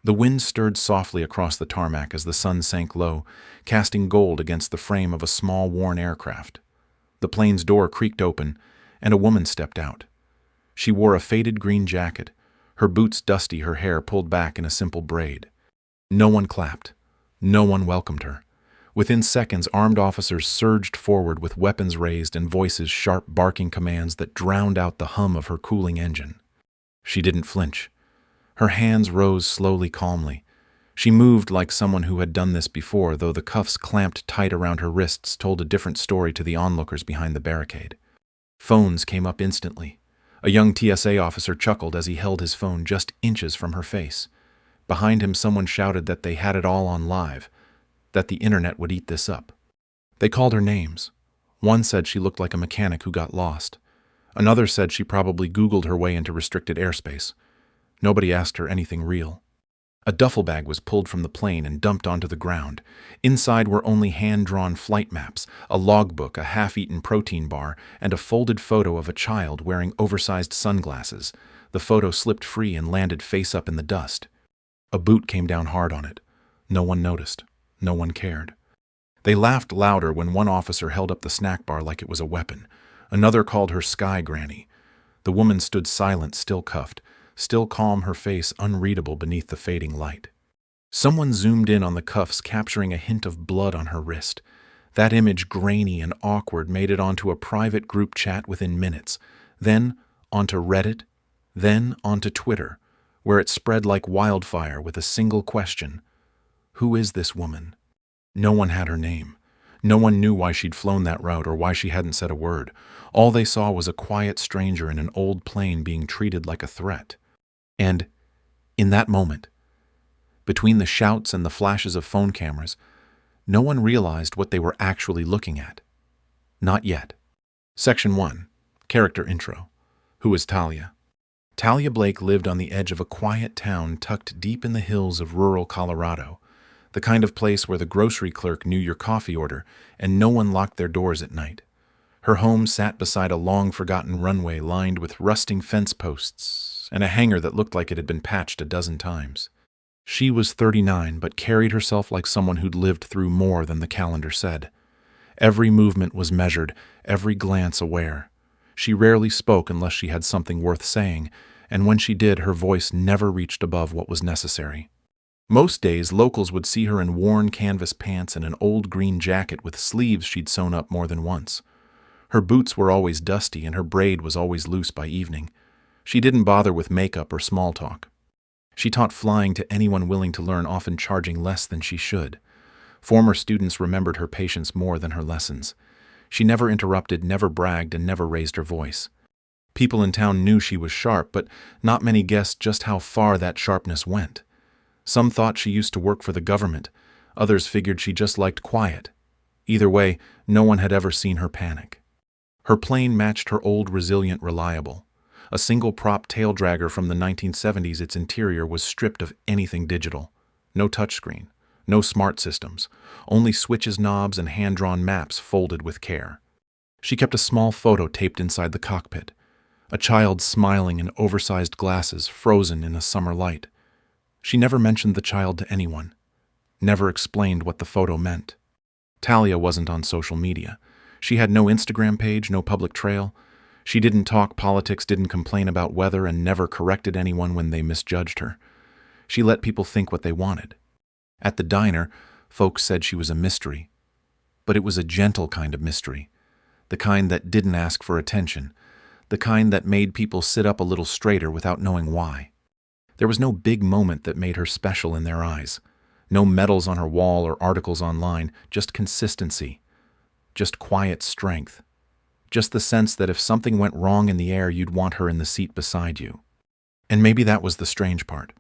The wind stirred softly across the tarmac as the sun sank low, casting gold against the frame of a small, worn aircraft. The plane's door creaked open, and a woman stepped out. She wore a faded green jacket, her boots dusty, her hair pulled back in a simple braid. No one clapped. No one welcomed her. Within seconds, armed officers surged forward with weapons raised and voices sharp, barking commands that drowned out the hum of her cooling engine. She didn't flinch. Her hands rose slowly, calmly. She moved like someone who had done this before, though the cuffs clamped tight around her wrists told a different story to the onlookers behind the barricade. Phones came up instantly. A young TSA officer chuckled as he held his phone just inches from her face. Behind him, someone shouted that they had it all on live, that the internet would eat this up. They called her names. One said she looked like a mechanic who got lost. Another said she probably Googled her way into restricted airspace. Nobody asked her anything real. A duffel bag was pulled from the plane and dumped onto the ground. Inside were only hand-drawn flight maps, a logbook, a half-eaten protein bar, and a folded photo of a child wearing oversized sunglasses. The photo slipped free and landed face up in the dust. A boot came down hard on it. No one noticed. No one cared. They laughed louder when one officer held up the snack bar like it was a weapon. Another called her Sky Granny. The woman stood silent, still cuffed, still calm, her face unreadable beneath the fading light. Someone zoomed in on the cuffs, capturing a hint of blood on her wrist. That image, grainy and awkward, made it onto a private group chat within minutes, then onto Reddit, then onto Twitter, where it spread like wildfire with a single question. Who is this woman? No one had her name. No one knew why she'd flown that route or why she hadn't said a word. All they saw was a quiet stranger in an old plane being treated like a threat. And, in that moment, between the shouts and the flashes of phone cameras, no one realized what they were actually looking at. Not yet. Section 1. Character Intro. Who is Talia? Talia Blake lived on the edge of a quiet town tucked deep in the hills of rural Colorado, the kind of place where the grocery clerk knew your coffee order and no one locked their doors at night. Her home sat beside a long-forgotten runway lined with rusting fence posts and a hangar that looked like it had been patched a dozen times. She was 39, but carried herself like someone who'd lived through more than the calendar said. Every movement was measured, every glance aware. She rarely spoke unless she had something worth saying, and when she did, her voice never reached above what was necessary. Most days, locals would see her in worn canvas pants and an old green jacket with sleeves she'd sewn up more than once. Her boots were always dusty and her braid was always loose by evening. She didn't bother with makeup or small talk. She taught flying to anyone willing to learn, often charging less than she should. Former students remembered her patience more than her lessons. She never interrupted, never bragged, and never raised her voice. People in town knew she was sharp, but not many guessed just how far that sharpness went. Some thought she used to work for the government. Others figured she just liked quiet. Either way, no one had ever seen her panic. Her plane matched her old, resilient, reliable. A single-prop tail-dragger from the 1970s, its interior was stripped of anything digital. No touchscreen, no smart systems, only switches, knobs, and hand-drawn maps folded with care. She kept a small photo taped inside the cockpit. A child smiling in oversized glasses, frozen in a summer light. She never mentioned the child to anyone, never explained what the photo meant. Talia wasn't on social media. She had no Instagram page, no public trail. She didn't talk politics, didn't complain about weather, and never corrected anyone when they misjudged her. She let people think what they wanted. At the diner, folks said she was a mystery. But it was a gentle kind of mystery, the kind that didn't ask for attention, the kind that made people sit up a little straighter without knowing why. There was no big moment that made her special in their eyes. No medals on her wall or articles online, just consistency, just quiet strength. Just the sense that if something went wrong in the air, you'd want her in the seat beside you. And maybe that was the strange part,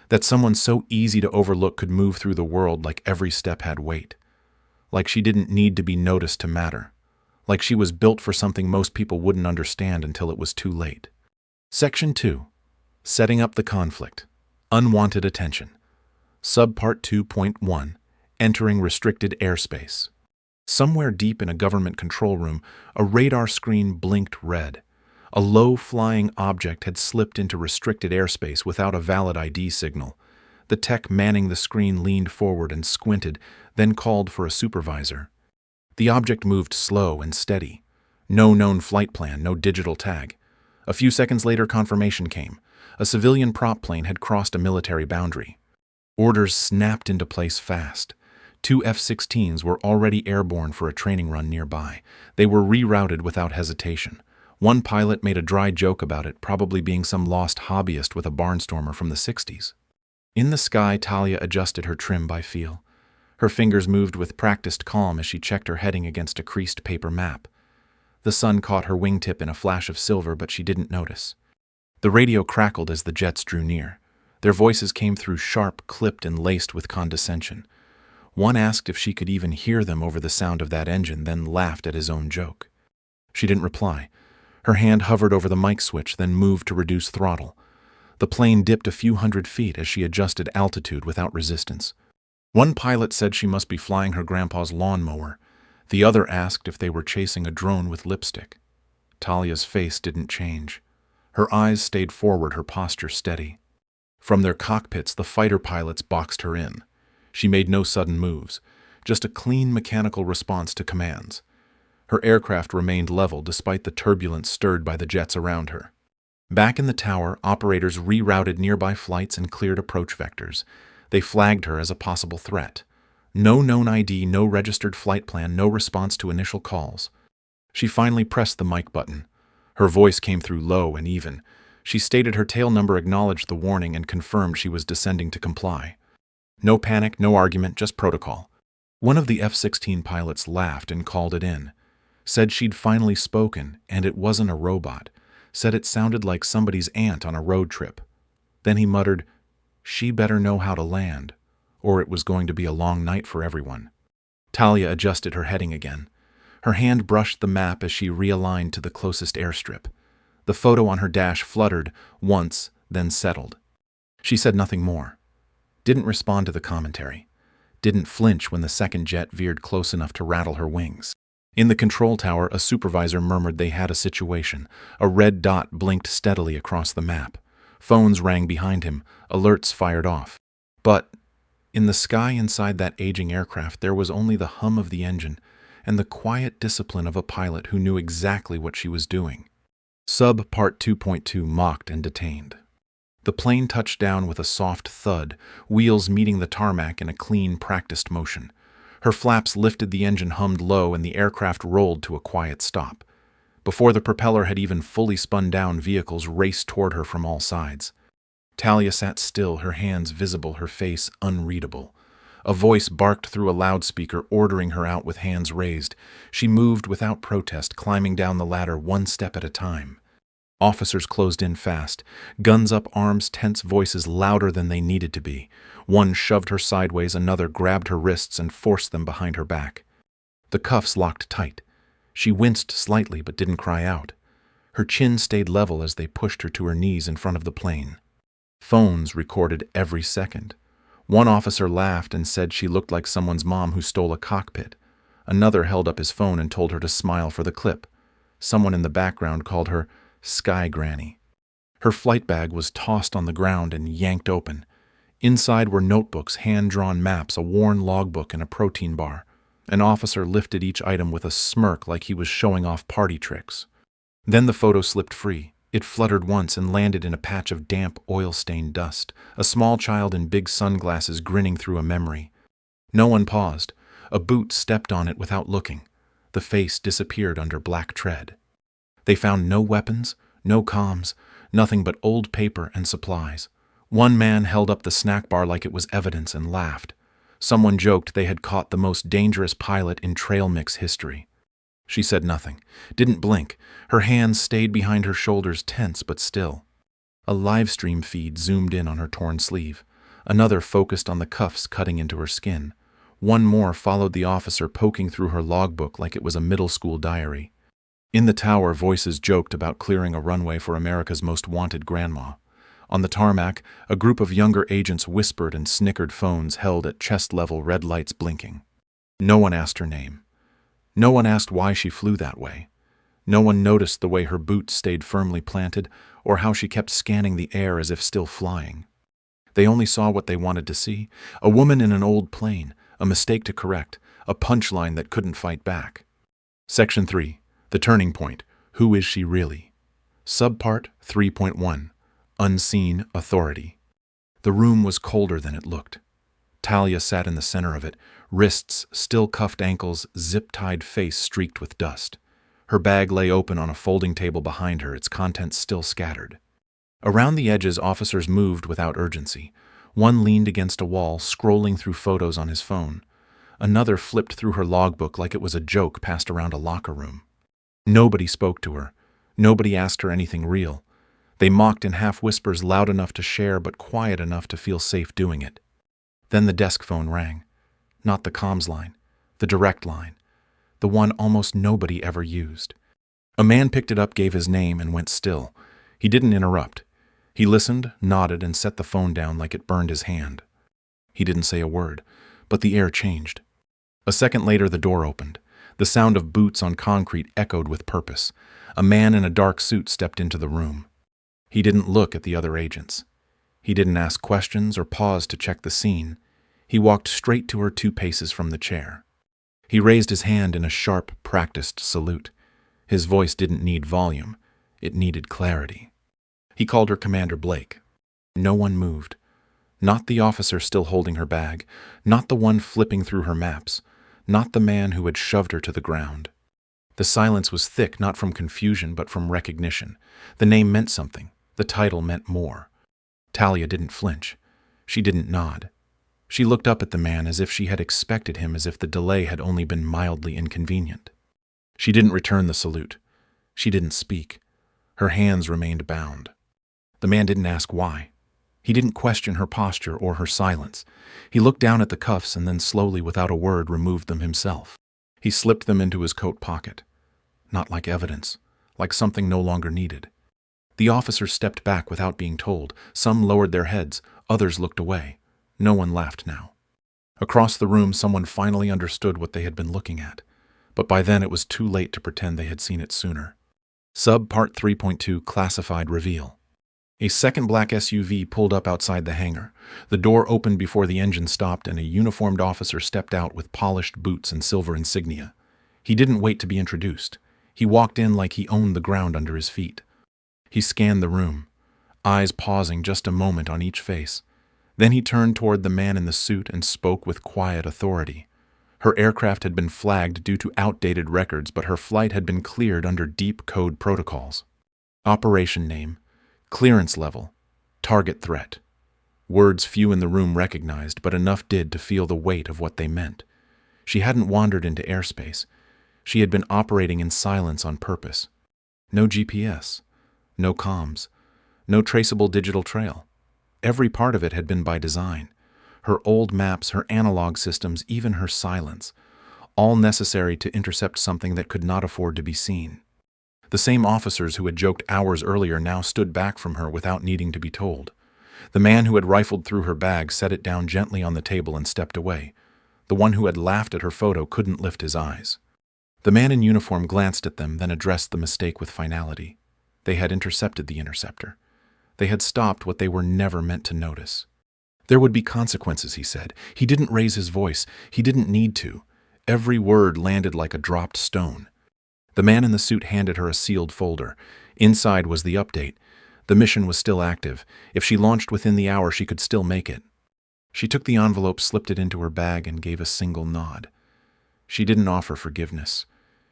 that someone so easy to overlook could move through the world like every step had weight, like she didn't need to be noticed to matter, like she was built for something most people wouldn't understand until it was too late. Section 2. Setting up the conflict. Unwanted attention. Subpart 2.1. Entering restricted airspace. Somewhere deep in a government control room, a radar screen blinked red. A low-flying object had slipped into restricted airspace without a valid ID signal. The tech manning the screen leaned forward and squinted, then called for a supervisor. The object moved slow and steady. No known flight plan, no digital tag. A few seconds later, confirmation came. A civilian prop plane had crossed a military boundary. Orders snapped into place fast. 2 F-16s were already airborne for a training run nearby. They were rerouted without hesitation. One pilot made a dry joke about it, probably being some lost hobbyist with a barnstormer from the 60s. In the sky, Talia adjusted her trim by feel. Her fingers moved with practiced calm as she checked her heading against a creased paper map. The sun caught her wingtip in a flash of silver, but she didn't notice. The radio crackled as the jets drew near. Their voices came through sharp, clipped, and laced with condescension. One asked if she could even hear them over the sound of that engine, then laughed at his own joke. She didn't reply. Her hand hovered over the mic switch, then moved to reduce throttle. The plane dipped a few hundred feet as she adjusted altitude without resistance. One pilot said she must be flying her grandpa's lawnmower. The other asked if they were chasing a drone with lipstick. Talia's face didn't change. Her eyes stayed forward, her posture steady. From their cockpits, the fighter pilots boxed her in. She made no sudden moves, just a clean mechanical response to commands. Her aircraft remained level despite the turbulence stirred by the jets around her. Back in the tower, operators rerouted nearby flights and cleared approach vectors. They flagged her as a possible threat. No known ID, no registered flight plan, no response to initial calls. She finally pressed the mic button. Her voice came through low and even. She stated her tail number, acknowledged the warning, and confirmed she was descending to comply. No panic, no argument, just protocol. One of the F-16 pilots laughed and called it in. Said she'd finally spoken, and it wasn't a robot. Said it sounded like somebody's aunt on a road trip. Then he muttered, "She better know how to land, or it was going to be a long night for everyone." Talia adjusted her heading again. Her hand brushed the map as she realigned to the closest airstrip. The photo on her dash fluttered once, then settled. She said nothing more. Didn't respond to the commentary. Didn't flinch when the second jet veered close enough to rattle her wings. In the control tower, a supervisor murmured they had a situation. A red dot blinked steadily across the map. Phones rang behind him, alerts fired off. But in the sky inside that aging aircraft, there was only the hum of the engine and the quiet discipline of a pilot who knew exactly what she was doing. Sub Part 2.2 mocked and detained. The plane touched down with a soft thud, wheels meeting the tarmac in a clean, practiced motion. Her flaps lifted, the engine hummed low, and the aircraft rolled to a quiet stop. Before the propeller had even fully spun down, vehicles raced toward her from all sides. Talia sat still, her hands visible, her face unreadable. A voice barked through a loudspeaker, ordering her out with hands raised. She moved without protest, climbing down the ladder one step at a time. Officers closed in fast, guns up, arms tense, voices louder than they needed to be. One shoved her sideways, another grabbed her wrists and forced them behind her back. The cuffs locked tight. She winced slightly but didn't cry out. Her chin stayed level as they pushed her to her knees in front of the plane. Phones recorded every second. One officer laughed and said she looked like someone's mom who stole a cockpit. Another held up his phone and told her to smile for the clip. Someone in the background called her Sky Granny. Her flight bag was tossed on the ground and yanked open. Inside were notebooks, hand-drawn maps, a worn logbook, and a protein bar. An officer lifted each item with a smirk like he was showing off party tricks. Then the photo slipped free. It fluttered once and landed in a patch of damp, oil-stained dust, a small child in big sunglasses grinning through a memory. No one paused. A boot stepped on it without looking. The face disappeared under black tread. They found no weapons, no comms, nothing but old paper and supplies. One man held up the snack bar like it was evidence and laughed. Someone joked they had caught the most dangerous pilot in trail mix history. She said nothing, didn't blink. Her hands stayed behind her shoulders, tense but still. A live stream feed zoomed in on her torn sleeve. Another focused on the cuffs cutting into her skin. One more followed the officer, poking through her logbook like it was a middle school diary. In the tower, voices joked about clearing a runway for America's most wanted grandma. On the tarmac, a group of younger agents whispered and snickered, phones held at chest level, red lights blinking. No one asked her name. No one asked why she flew that way. No one noticed the way her boots stayed firmly planted or how she kept scanning the air as if still flying. They only saw what they wanted to see: a woman in an old plane, a mistake to correct, a punchline that couldn't fight back. Section 3. The Turning Point. Who is she really? Subpart 3.1. Unseen Authority. The room was colder than it looked. Talia sat in the center of it, wrists still cuffed, ankles zip-tied, face streaked with dust. Her bag lay open on a folding table behind her, its contents still scattered. Around the edges, officers moved without urgency. One leaned against a wall, scrolling through photos on his phone. Another flipped through her logbook like it was a joke passed around a locker room. Nobody spoke to her. Nobody asked her anything real. They mocked in half whispers, loud enough to share but quiet enough to feel safe doing it. Then the desk phone rang. Not the comms line, the direct line, the one almost nobody ever used. A man picked it up, gave his name, and went still. He didn't interrupt. He listened, nodded, and set the phone down like it burned his hand. He didn't say a word, but the air changed. A second later, the door opened. The sound of boots on concrete echoed with purpose. A man in a dark suit stepped into the room. He didn't look at the other agents. He didn't ask questions or pause to check the scene. He walked straight to her 2 paces from the chair. He raised his hand in a sharp, practiced salute. His voice didn't need volume. It needed clarity. He called her Commander Blake. No one moved. Not the officer still holding her bag, not the one flipping through her maps, not the man who had shoved her to the ground. The silence was thick, not from confusion, but from recognition. The name meant something. The title meant more. Talia didn't flinch. She didn't nod. She looked up at the man as if she had expected him, as if the delay had only been mildly inconvenient. She didn't return the salute. She didn't speak. Her hands remained bound. The man didn't ask why. He didn't question her posture or her silence. He looked down at the cuffs and then slowly, without a word, removed them himself. He slipped them into his coat pocket. Not like evidence, like something no longer needed. The officers stepped back without being told. Some lowered their heads, others looked away. No one laughed now. Across the room, someone finally understood what they had been looking at. But by then it was too late to pretend they had seen it sooner. Subpart 3.2. Classified Reveal. A second black SUV pulled up outside the hangar. The door opened before the engine stopped, and a uniformed officer stepped out with polished boots and silver insignia. He didn't wait to be introduced. He walked in like he owned the ground under his feet. He scanned the room, eyes pausing just a moment on each face. Then he turned toward the man in the suit and spoke with quiet authority. Her aircraft had been flagged due to outdated records, but her flight had been cleared under deep code protocols. Operation name, clearance level, target threat. Words few in the room recognized, but enough did to feel the weight of what they meant. She hadn't wandered into airspace. She had been operating in silence on purpose. No GPS, no comms, no traceable digital trail. Every part of it had been by design. Her old maps, her analog systems, even her silence, all necessary to intercept something that could not afford to be seen. The same officers who had joked hours earlier now stood back from her without needing to be told. The man who had rifled through her bag set it down gently on the table and stepped away. The one who had laughed at her photo couldn't lift his eyes. The man in uniform glanced at them, then addressed the mistake with finality. They had intercepted the interceptor. They had stopped what they were never meant to notice. There would be consequences, he said. He didn't raise his voice. He didn't need to. Every word landed like a dropped stone. The man in the suit handed her a sealed folder. Inside was the update. The mission was still active. If she launched within the hour, she could still make it. She took the envelope, slipped it into her bag, and gave a single nod. She didn't offer forgiveness.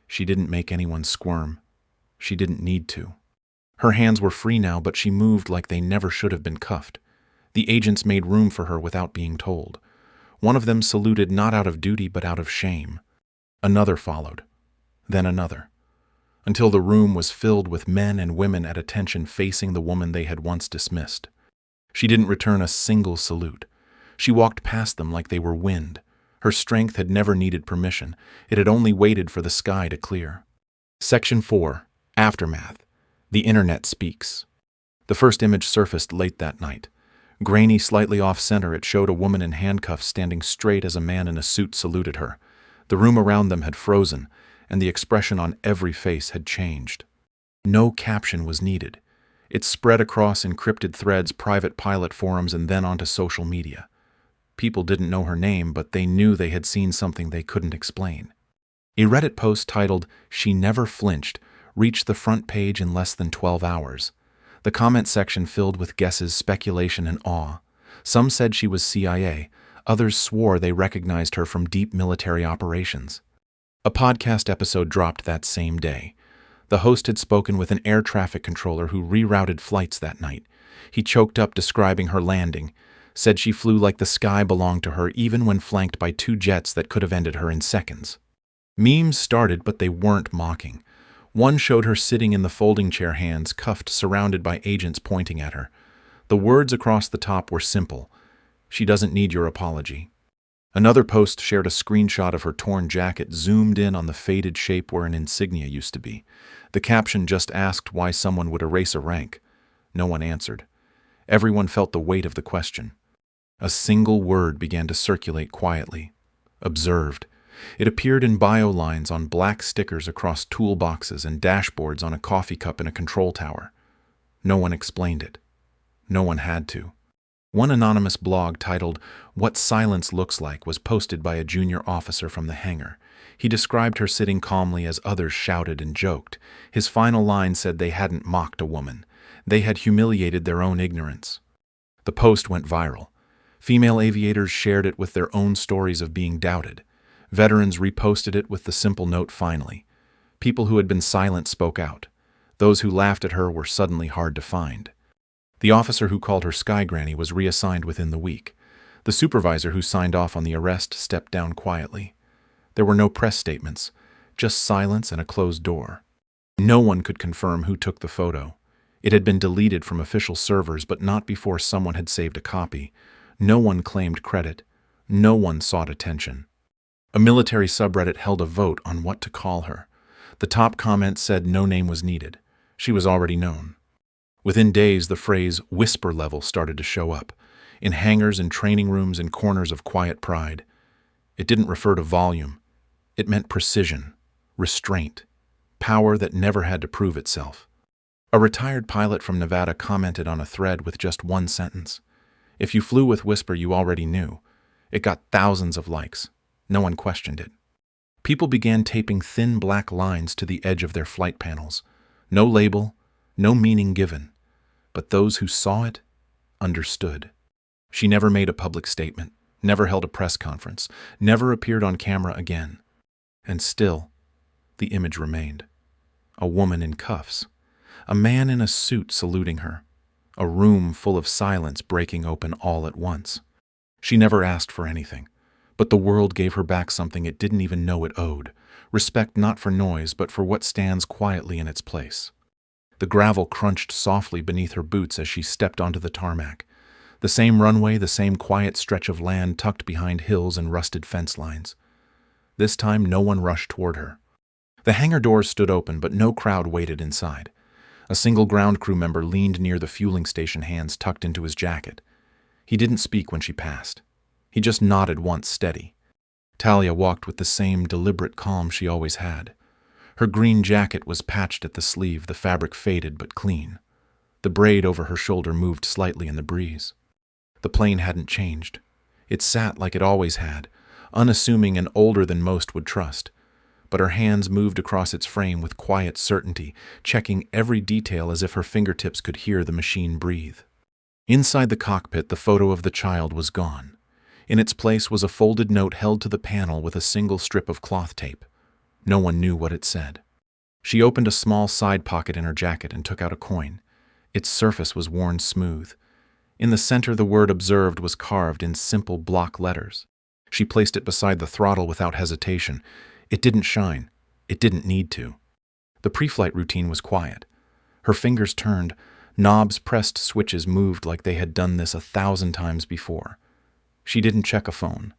She didn't make anyone squirm. She didn't need to. Her hands were free now, but she moved like they never should have been cuffed. The agents made room for her without being told. One of them saluted not out of duty but out of shame. Another followed. Then another. Until the room was filled with men and women at attention facing the woman they had once dismissed. She didn't return a single salute. She walked past them like they were wind. Her strength had never needed permission. It had only waited for the sky to clear. Section 4. Aftermath. The Internet Speaks. The first image surfaced late that night. Grainy, slightly off-center, it showed a woman in handcuffs standing straight as a man in a suit saluted her. The room around them had frozen, and the expression on every face had changed. No caption was needed. It spread across encrypted threads, private pilot forums, and then onto social media. People didn't know her name, but they knew they had seen something they couldn't explain. A Reddit post titled, "She Never Flinched," reached the front page in less than 12 hours. The comment section filled with guesses, speculation, and awe. Some said she was CIA, others swore they recognized her from deep military operations. A podcast episode dropped that same day. The host had spoken with an air traffic controller who rerouted flights that night. He choked up describing her landing, said she flew like the sky belonged to her even when flanked by two jets that could have ended her in seconds. Memes started, but they weren't mocking. One showed her sitting in the folding chair, hands cuffed, surrounded by agents pointing at her. The words across the top were simple: "She doesn't need your apology." Another post shared a screenshot of her torn jacket zoomed in on the faded shape where an insignia used to be. The caption just asked why someone would erase a rank. No one answered. Everyone felt the weight of the question. A single word began to circulate quietly: observed. It appeared in bio lines on black stickers across toolboxes and dashboards on a coffee cup in a control tower. No one explained it. No one had to. One anonymous blog titled "What Silence Looks Like" was posted by a junior officer from the hangar. He described her sitting calmly as others shouted and joked. His final line said they hadn't mocked a woman. They had humiliated their own ignorance. The post went viral. Female aviators shared it with their own stories of being doubted. Veterans reposted it with the simple note, "Finally." People who had been silent spoke out. Those who laughed at her were suddenly hard to find. The officer who called her Sky Granny was reassigned within the week. The supervisor who signed off on the arrest stepped down quietly. There were no press statements, just silence and a closed door. No one could confirm who took the photo. It had been deleted from official servers, but not before someone had saved a copy. No one claimed credit. No one sought attention. A military subreddit held a vote on what to call her. The top comment said no name was needed. She was already known. Within days, the phrase "whisper level" started to show up, in hangars and training rooms and corners of quiet pride. It didn't refer to volume. It meant precision, restraint, power that never had to prove itself. A retired pilot from Nevada commented on a thread with just one sentence: "If you flew with Whisper, you already knew." It got thousands of likes. No one questioned it. People began taping thin black lines to the edge of their flight panels. No label, no meaning given. But those who saw it understood. She never made a public statement, never held a press conference, never appeared on camera again. And still, the image remained. A woman in cuffs. A man in a suit saluting her. A room full of silence breaking open all at once. She never asked for anything. But the world gave her back something it didn't even know it owed: respect not for noise, but for what stands quietly in its place. The gravel crunched softly beneath her boots as she stepped onto the tarmac. The same runway, the same quiet stretch of land tucked behind hills and rusted fence lines. This time, no one rushed toward her. The hangar doors stood open, but no crowd waited inside. A single ground crew member leaned near the fueling station, hands tucked into his jacket. He didn't speak when she passed. He just nodded once, steady. Talia walked with the same deliberate calm she always had. Her green jacket was patched at the sleeve, the fabric faded but clean. The braid over her shoulder moved slightly in the breeze. The plane hadn't changed. It sat like it always had, unassuming and older than most would trust. But her hands moved across its frame with quiet certainty, checking every detail as if her fingertips could hear the machine breathe. Inside the cockpit, the photo of the child was gone. In its place was a folded note held to the panel with a single strip of cloth tape. No one knew what it said. She opened a small side pocket in her jacket and took out a coin. Its surface was worn smooth. In the center, the word "observed" was carved in simple block letters. She placed it beside the throttle without hesitation. It didn't shine. It didn't need to. The pre-flight routine was quiet. Her fingers turned. Knobs pressed, switches moved like they had done this 1,000 times before. She didn't check a phone.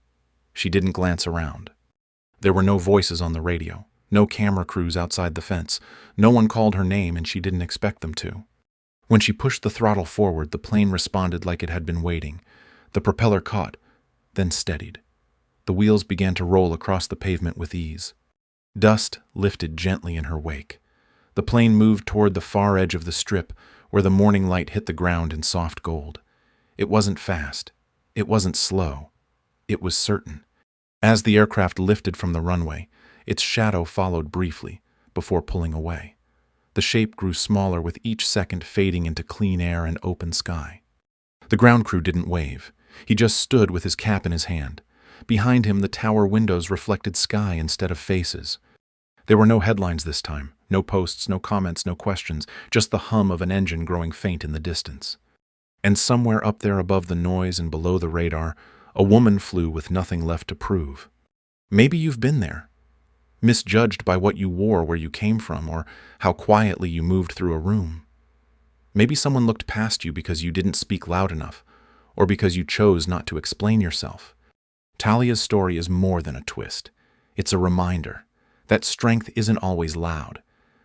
She didn't glance around. There were no voices on the radio, no camera crews outside the fence. No one called her name, and she didn't expect them to. When she pushed the throttle forward, the plane responded like it had been waiting. The propeller caught, then steadied. The wheels began to roll across the pavement with ease. Dust lifted gently in her wake. The plane moved toward the far edge of the strip, where the morning light hit the ground in soft gold. It wasn't fast. It wasn't slow. It was certain. As the aircraft lifted from the runway, its shadow followed briefly, before pulling away. The shape grew smaller with each second fading into clean air and open sky. The ground crew didn't wave. He just stood with his cap in his hand. Behind him, the tower windows reflected sky instead of faces. There were no headlines this time, no posts, no comments, no questions, just the hum of an engine growing faint in the distance. And somewhere up there above the noise and below the radar, a woman flew with nothing left to prove. Maybe you've been there, misjudged by what you wore, where you came from, or how quietly you moved through a room. Maybe someone looked past you because you didn't speak loud enough, or because you chose not to explain yourself. Talia's story is more than a twist. It's a reminder that strength isn't always loud,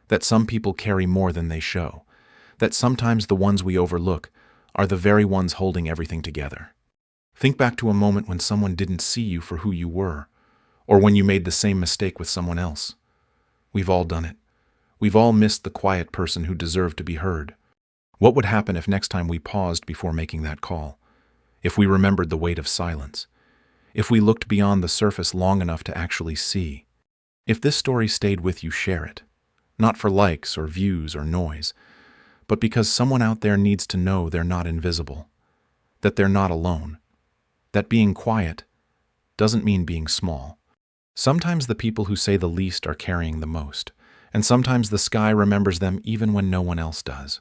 that some people carry more than they show, that sometimes the ones we overlook are the very ones holding everything together. Think back to a moment when someone didn't see you for who you were, or when you made the same mistake with someone else. We've all done it. We've all missed the quiet person who deserved to be heard. What would happen if next time we paused before making that call? If we remembered the weight of silence? If we looked beyond the surface long enough to actually see? If this story stayed with you, share it. Not for likes or views or noise, but because someone out there needs to know they're not invisible, that they're not alone, that being quiet doesn't mean being small. Sometimes the people who say the least are carrying the most, and sometimes the sky remembers them even when no one else does.